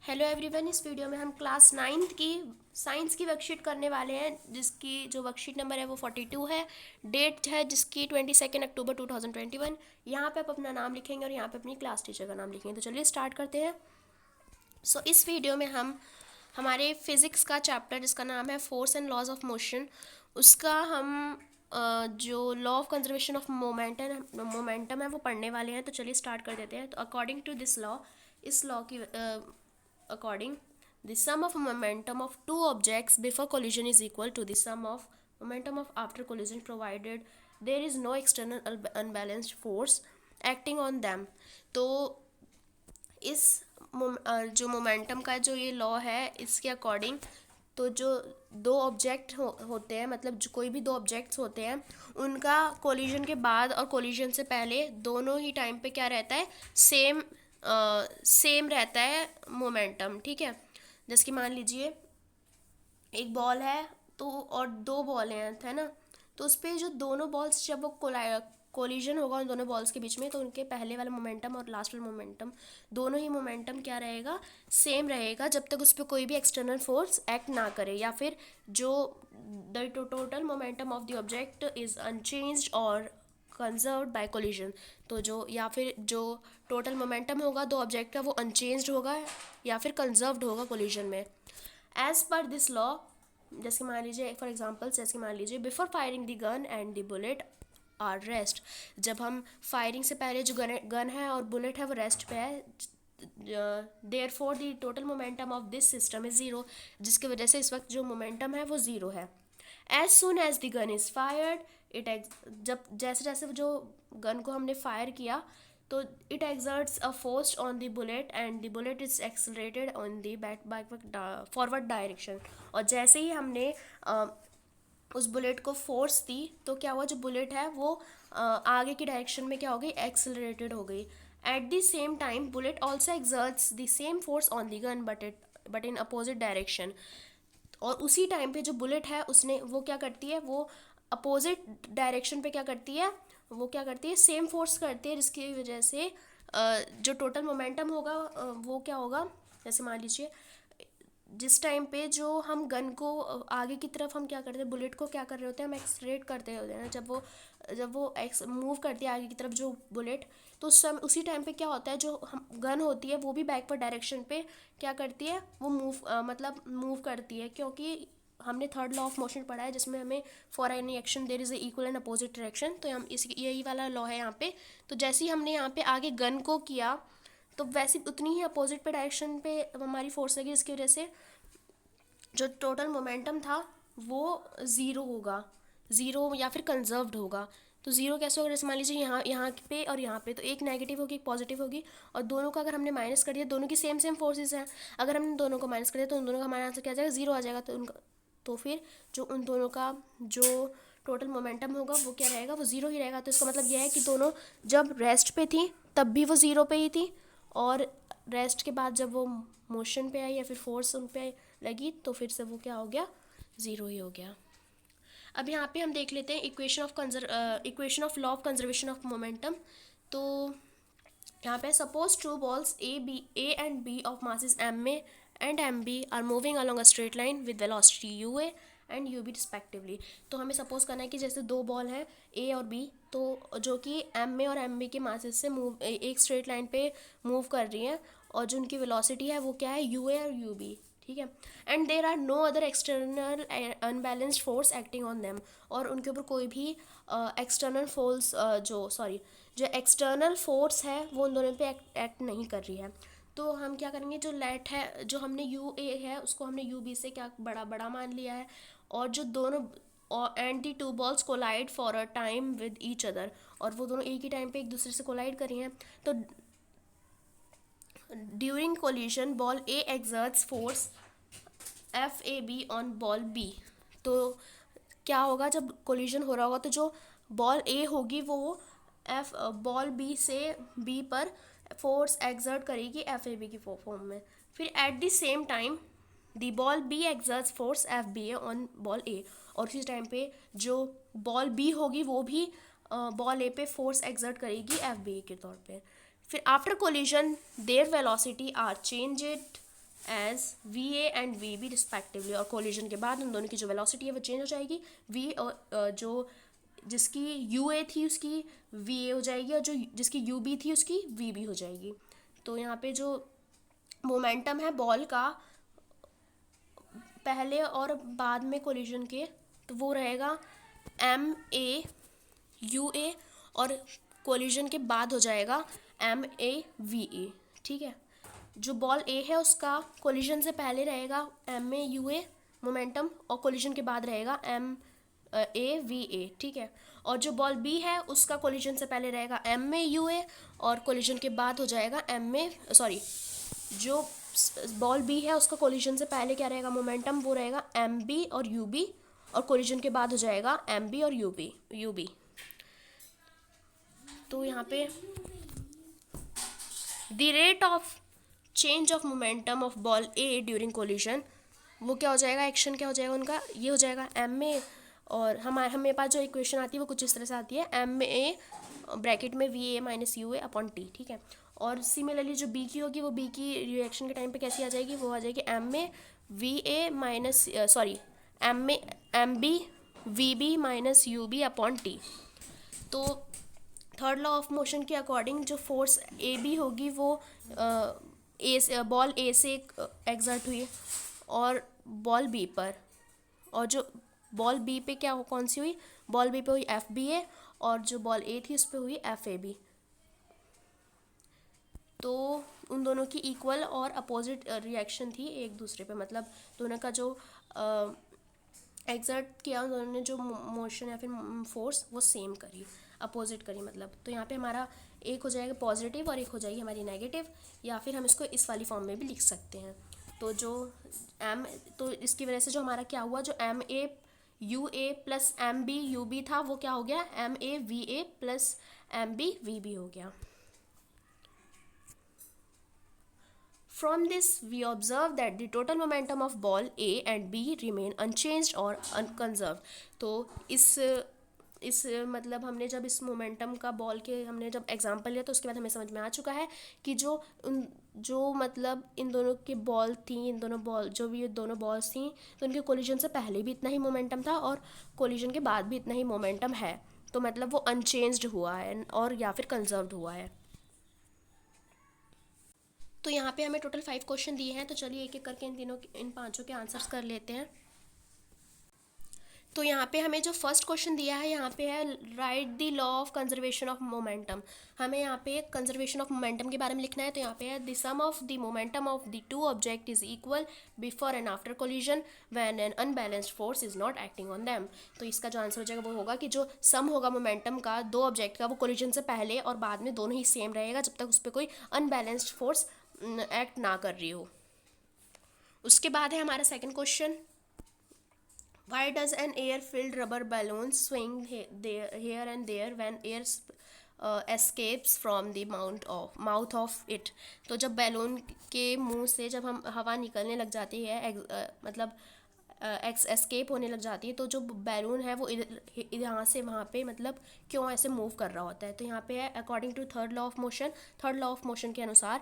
Hello everyone. इस video में हम क्लास नाइन्थ की साइंस की वर्कशीट करने वाले हैं, जिसकी जो वर्कशीट नंबर है वो 42 है। डेट है जिसकी 22 अक्टूबर 2021। यहाँ पे आप अपना नाम लिखेंगे और यहाँ पे अपनी क्लास टीचर का नाम लिखेंगे। तो चलिए स्टार्ट करते हैं। इस वीडियो में हम हमारे फिज़िक्स का चैप्टर जिसका नाम है force and laws of motion, उसका हम जो law of conservation of momentum है वो पढ़ने वाले हैं। तो चलिए स्टार्ट कर देते हैं। तो अकॉर्डिंग टू दिस लॉ, इस लॉ की according, the sum of momentum of two objects before collision is equal to the sum of momentum of after collision, provided there is no external unbalanced force acting on them। तो इस जो momentum का जो ये law है, इसके according तो जो दो ऑब्जेक्ट होते हैं, मतलब जो कोई भी दो ऑब्जेक्ट्स होते हैं, उनका कोलिजन के बाद और कोलिजन से पहले दोनों ही टाइम पे क्या रहता है, सेम रहता है मोमेंटम। ठीक है। जैसे कि मान लीजिए एक बॉल है तो और दो बॉल हैं, है ना। तो उस पर जो दोनों बॉल्स जब वो कोलिजन होगा उन दोनों बॉल्स के बीच में, तो उनके पहले वाला मोमेंटम और लास्ट वाला मोमेंटम, दोनों ही मोमेंटम क्या रहेगा, सेम रहेगा, जब तक उस पर कोई भी एक्सटर्नल फोर्स एक्ट ना करे, या फिर जो the total momentum of the object is unchanged और कंजर्व्ड बाय कोलिजन। तो जो या फिर जो टोटल मोमेंटम होगा दो ऑब्जेक्ट का वो अनचेंज्ड होगा या फिर कंजर्व्ड होगा कोलिजन में। एज पर दिस लॉ, जैसे मान लीजिए फॉर एग्जाम्पल, जैसे मान लीजिए before firing the gun and the bullet are rest, जब हम फायरिंग से पहले जो गन है और बुलेट है वो रेस्ट पे है, therefore the total momentum of this system is zero, जिसकी वजह से इस वक्त जो मोमेंटम है वो ज़ीरो है। As soon as the gun is fired it, जब जैसे जैसे जो गन को हमने फायर किया तो it exerts a force on the bullet and the bullet is accelerated on the forward direction। और जैसे ही हमने उस बुलेट को फोर्स दी तो क्या हुआ, जो बुलेट है वो आगे की डायरेक्शन में क्या हो गई, एक्सेलरेटेड हो गई। Eight the same time bullet also exerts the same force on the gun but in opposite direction. और उसी टाइम पे जो बुलेट है उसने वो क्या करती है, वो अपोजिट डायरेक्शन पे क्या करती है, वो क्या करती है, सेम फोर्स करती है, जिसकी वजह से जो टोटल मोमेंटम होगा वो क्या होगा। जैसे मान लीजिए जिस टाइम पे जो हम गन को आगे की तरफ हम क्या करते हैं, बुलेट को क्या कर रहे होते हैं, हम एक्सलेरेट करते होते हैं। जब वो मूव करती है आगे की तरफ जो बुलेट, तो उस समय उसी टाइम पे क्या होता है, जो हम गन होती है वो भी बैकवर्ड डायरेक्शन पे क्या करती है, वो मतलब मूव करती है, क्योंकि हमने थर्ड लॉ ऑफ मोशन पढ़ा है जिसमें हमें for any action there is a equal and opposite direction. तो हम इस यही वाला लॉ है यहाँ पे। तो जैसे ही हमने यहाँ पे आगे गन को किया तो वैसे उतनी ही अपोजिट पे डायरेक्शन पे हमारी फोर्स लगी, जिसकी वजह से जो टोटल मोमेंटम था वो ज़ीरो होगा, ज़ीरो या फिर कंजर्व्ड होगा। तो ज़ीरो कैसे होगा, जैसे मान लीजिए यहाँ पे और यहाँ पे, तो एक नेगेटिव होगी एक पॉजिटिव होगी, और दोनों का अगर हमने माइनस कर दिया, दोनों की सेम सेम फोर्सेस हैं, अगर हमने दोनों को माइनस कर दिया तो उन दोनों का हमारा आंसर क्या आ जाएगा, ज़ीरो आ जाएगा। तो फिर जो उन दोनों का जो टोटल मोमेंटम होगा वो क्या रहेगा, वो ज़ीरो ही रहेगा। तो इसका मतलब यह है कि दोनों जब रेस्ट पे थी तब भी वो ज़ीरो पे ही थी, और रेस्ट के बाद जब वो मोशन पे आई या फिर फोर्स उन पे लगी तो फिर से वो क्या हो गया, ज़ीरो ही हो गया। अब यहाँ पे हम देख लेते हैं equation of law of conservation of momentum. तो यहाँ पे suppose two balls A and B of masses M A and M B are moving along a straight line with velocity U A and U B respectively. तो हमें suppose करना है कि जैसे दो बॉल हैं ए और बी, तो जो कि एम ए और एम बी के मासेस से एक स्ट्रेट लाइन पे मूव कर रही हैं, और जो उनकी वेलोसिटी है वो क्या है, यू ए और यू बी। ठीक है। And there are no other external unbalanced force acting on them, और उनके ऊपर कोई भी एक्सटर्नल फोर्स जो एक्सटर्नल फोर्स है वो उन दोनों पे एक्ट नहीं कर रही है। तो हम क्या करेंगे, जो लेट है, जो हमने यू ए है उसको हमने यू बी से क्या बड़ा बड़ा मान लिया है, और जो दोनों and the two balls collide for a time with each other, और वो दोनों एक ही टाइम पे एक दूसरे से कोलाइड कर रही हैं। तो during collision ball A exerts force F A B on ball B. तो क्या होगा, जब कोलिजन हो रहा होगा तो जो बॉल ए होगी वो एफ बॉल बी से बी पर फोर्स एक्सर्ट करेगी एफ ए बी की फॉर्म में। फिर at the same time the ball B exerts force F B A on ball A, और उसी टाइम पे जो बॉल बी होगी वो भी बॉल ए पे फोर्स एक्सर्ट करेगी एफ बी ए के तौर पे। फिर after collision their velocity are changed as V A and V B respectively, और कोलिजन के बाद उन दोनों की जो वेलोसिटी है वो चेंज हो जाएगी, वी और जो जिसकी यू ए थी उसकी वी ए हो जाएगी, और जो जिसकी यू बी थी उसकी वी बी हो जाएगी। तो यहाँ पे जो मोमेंटम है बॉल का पहले और बाद में कोलिजन के, तो वो रहेगा एम ए यू ए, और कोलिजन के बाद हो जाएगा एम ए वी ए। ठीक है, जो बॉल ए है उसका कोलिजन से पहले रहेगा M A U A momentum, और कोलिजन के बाद रहेगा एम ए वी ए। ठीक है, और जो बॉल बी है उसका कोलिजन से पहले रहेगा एम ए यू ए, और कोलिजन के बाद हो जाएगा एम ए सॉरी जो बॉल बी है उसका कोलिजन से पहले क्या रहेगा मोमेंटम, वो रहेगा एम बी और यू बी, और कोलिजन के बाद हो जाएगा एम बी और यू बी। तो यहाँ पे the rate of change of momentum of ball A during collision, वो क्या हो जाएगा, एक्शन क्या हो जाएगा उनका, ये हो जाएगा एम ए, और हमारे पास जो इक्वेशन आती है वो कुछ इस तरह से आती है, एम ए ब्रैकेट में we A minus U A upon T. ठीक है, और सिमिलरली जो बी की होगी वो बी की रिएक्शन के टाइम पे कैसी आ जाएगी, वो आ जाएगी M A V A minus sorry M B V B minus U B upon T. तो थर्ड लॉ ऑफ मोशन के अकॉर्डिंग जो फोर्स ए बी होगी वो ए से बॉल ए से एग्जर्ट हुई और बॉल बी पर, और जो बॉल बी पे क्या हो कौन सी हुई, बॉल बी पे हुई एफ बी ए, और जो बॉल ए थी उस पर हुई एफ ए बी। तो उन दोनों की इक्वल और अपोजिट रिएक्शन थी एक दूसरे पे, मतलब दोनों का जो एग्जर्ट किया उन दोनों ने जो मोशन या फिर फोर्स वो सेम करी, अपोजिट करी मतलब। तो यहाँ पे हमारा एक हो जाएगा पॉजिटिव और एक हो जाएगी हमारी नेगेटिव, या फिर हम इसको इस वाली फॉर्म में भी लिख सकते हैं। तो जो एम, तो इसकी वजह से जो हमारा क्या हुआ, जो M A U A plus M B U B था वो क्या हो गया, M A V A plus M B V B हो गया। From this, we observe that the total momentum of ball A and B remain unchanged or unconserved. तो इस मतलब हमने जब इस मोमेंटम का बॉल के हमने जब एग्जांपल लिया तो उसके बाद हमें समझ में आ चुका है कि जो मतलब इन दोनों की बॉल थी, इन दोनों बॉल जो भी ये दोनों बॉल्स थी, तो उनके कोलिजन से पहले भी इतना ही मोमेंटम था और कोलिजन के बाद भी इतना ही मोमेंटम है। तो मतलब वो अनचेंज्ड हुआ है और या फिर कंजर्व्ड हुआ है। तो यहाँ पे हमें टोटल 5 क्वेश्चन दिए हैं, तो चलिए एक एक करके इन पांचों के आंसर्स कर लेते हैं। तो यहाँ पे हमें जो फर्स्ट क्वेश्चन दिया है यहाँ पे है right the law of conservation of momentum. हमें यहाँ पे कंजर्वेशन ऑफ मोमेंटम के बारे में लिखना है। तो यहाँ पे है the sum of the momentum of the two object is equal before and after collision when an unbalanced force is not acting on them. तो इसका जो आंसर हो जाएगा वो होगा कि जो सम होगा मोमेंटम का दो ऑब्जेक्ट का वो कोलिजन से पहले और बाद में दोनों ही सेम रहेगा जब तक उस पर कोई अनबैलेंस्ड फोर्स एक्ट ना कर रही हो। उसके बाद है हमारा second question, why does an air filled rubber balloon swing here and there when air escapes from the mouth of it। तो जब बैलून के मुंह से जब हम हवा निकलने लग जाती है मतलब एस्केप होने लग जाती है, तो जो बैलून है वो यहाँ से वहाँ पे मतलब क्यों ऐसे मूव कर रहा होता है। तो यहाँ पे है according to third law of motion, third law of motion के अनुसार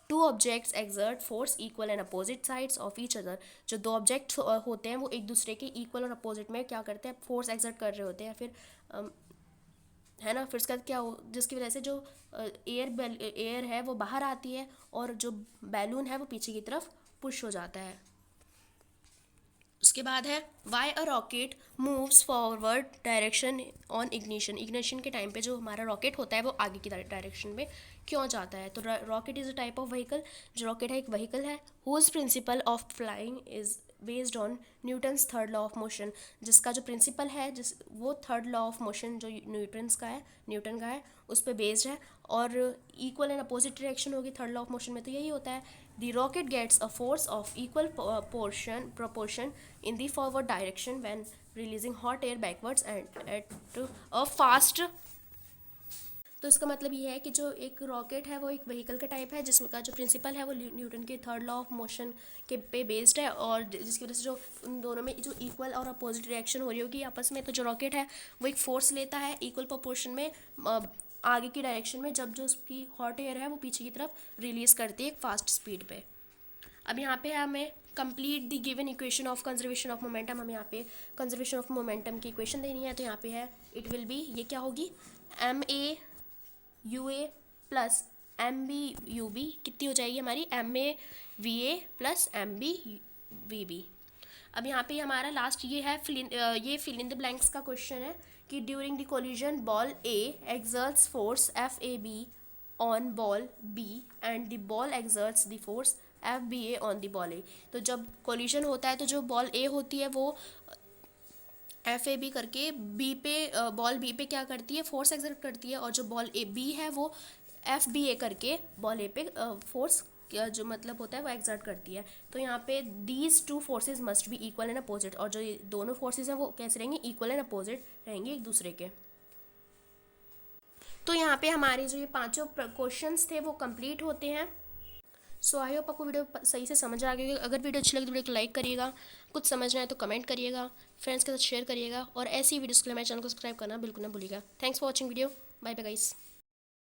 two objects exert force equal and opposite sides of each other. जो दो ऑब्जेक्ट होते हैं वो एक दूसरे के इक्वल और अपोजिट में क्या करते हैं, फोर्स एक्सर्ट कर रहे होते हैं, फिर है ना। फिर उसका क्या हो, जिसकी वजह से जो एयर है वो बाहर आती है और जो बैलून है वो पीछे की तरफ पुश हो जाता है। उसके बाद है why a rocket moves forward direction on ignition. Ignition के टाइम पे जो हमारा रॉकेट होता है वो आगे की डायरेक्शन में क्यों जाता है। तो rocket is a type of vehicle, जो रॉकेट है एक व्हीकल है whose principle of flying is based on Newton's third law of motion. जिसका जो प्रिंसिपल है वो थर्ड लॉ ऑफ मोशन जो न्यूटन का है उस पर बेस्ड है। और इक्वल एंड अपोजिट डायरेक्शन होगी थर्ड लॉ ऑफ मोशन में, तो यही होता है the rocket gets a force of equal proportion in the forward direction when releasing hot air backwards and at a fast। तो इसका मतलब ये है कि जो एक रॉकेट है वो एक व्हीकल का टाइप है जिसका जो प्रिंसिपल है वो न्यूटन के थर्ड लॉ ऑफ मोशन के पे बेस्ड है, और जिसकी वजह से जो उन दोनों में जो इक्वल और अपोजिट रिएक्शन हो रही होगी आपस में। तो जो रॉकेट है वो एक फोर्स लेता है इक्वल प्रोपोर्शन में आगे की डायरेक्शन में, जब जो उसकी हॉट एयर है वो पीछे की तरफ रिलीज़ करती है एक फास्ट स्पीड पे। अब यहाँ पे हमें complete the given equation of conservation of momentum, हमें यहाँ पे कंजर्वेशन ऑफ मोमेंटम की इक्वेशन देनी है। तो यहाँ पे है इट विल बी, ये क्या होगी, M A U A plus M B U B, कितनी हो जाएगी हमारी, M A V A plus M B V B. अब यहाँ पे हमारा लास्ट ये है ये फिल इन द ब्लैंक्स का क्वेश्चन है कि during the collision ball A exerts force F A B on ball B and the ball exerts the force F B A on the ball A. तो जब collision होता है तो जो ball ए होती है वो एफ ए बी करके बी पे बॉल बी पे क्या करती है, फोर्स एक्सर्ट करती है, और जो बॉल ए बी है वो एफ बी ए करके बॉल ए पे फोर्स जो मतलब होता है वो एक्सर्ट करती है। तो यहाँ पे these two forces must be equal and opposite, और जो ये दोनों फोर्सेस हैं वो कैसे रहेंगे, इक्वल एंड अपोजिट रहेंगे एक दूसरे के। तो यहाँ पे हमारे जो ये पांचों क्वेश्चंस थे वो कंप्लीट होते हैं। सो आई होप आपको वीडियो सही से समझ आ गई। अगर वीडियो अच्छी लगी तो वीडियो को लाइक करिएगा, कुछ समझना है तो कमेंट करिएगा, फ्रेंड्स के साथ शेयर करिएगा, और ऐसी वीडियोस के लिए मेरे चैनल को सब्सक्राइब करना बिल्कुल ना भूलिएगा। Thanks for watching video, bye bye guys.